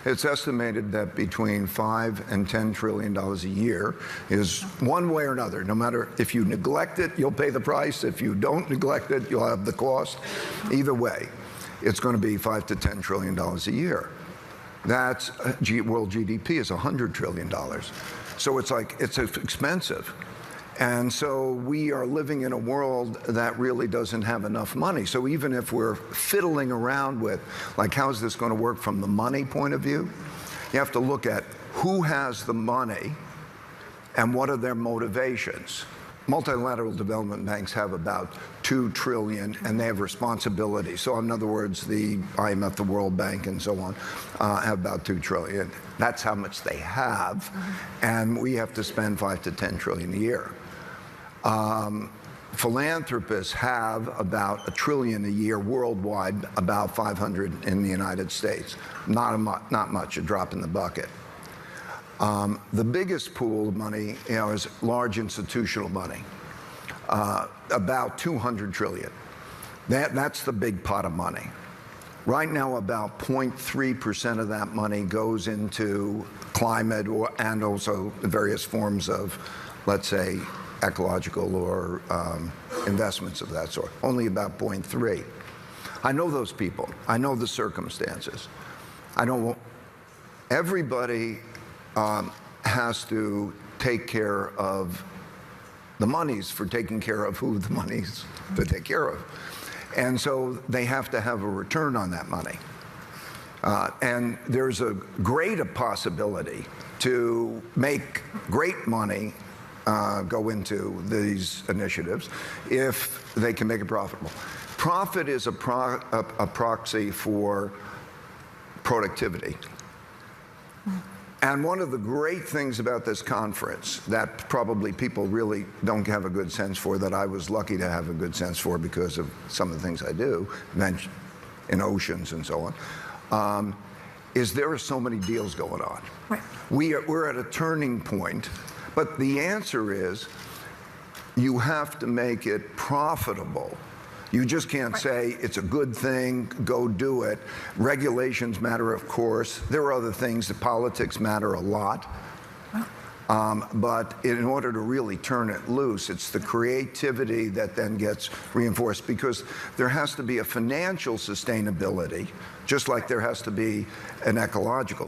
It's estimated that between $5 and $10 trillion a year is one way or another. No matter if you neglect it, you'll pay the price. If you don't neglect it, you'll have the cost. Either way, it's going to be $5 to $10 trillion a year. That's world GDP is $100 trillion. So it's expensive. And so we are living in a world that really doesn't have enough money. So even if we're fiddling around with, like, how is this going to work from the money point of view? You have to look at who has the money and what are their motivations. Multilateral development banks have about $2 trillion, and they have responsibility. So in other words, the IMF, the World Bank, and so on, have about $2 trillion. That's how much they have, and we have to spend $5 to $10 trillion a year. Philanthropists have about $1 trillion a year worldwide, about 500 in the United States. Not much, a drop in the bucket. The biggest pool of money, is large institutional money, about $200 trillion. That's the big pot of money. Right now, about 0.3% of that money goes into climate and also the various forms of, let's say, ecological or investments of that sort. Only about 0.3. I know those people. I know the circumstances. Everybody has to take care of the monies for taking care of who the money's to take care of. And so they have to have a return on that money. And there's a great possibility to make great money go into these initiatives if they can make it profitable. Profit is a proxy for productivity. And one of the great things about this conference that probably people really don't have a good sense for, that I was lucky to have a good sense for because of some of the things I do, mentioned in oceans and so on, is there are so many deals going on. Right. We're at a turning point, but the answer is you have to make it profitable. You just can't say it's a good thing, go do it. Regulations matter, of course. There are other things, that politics matter a lot. But in order to really turn it loose, it's the creativity that then gets reinforced, because there has to be a financial sustainability, just like there has to be an ecological.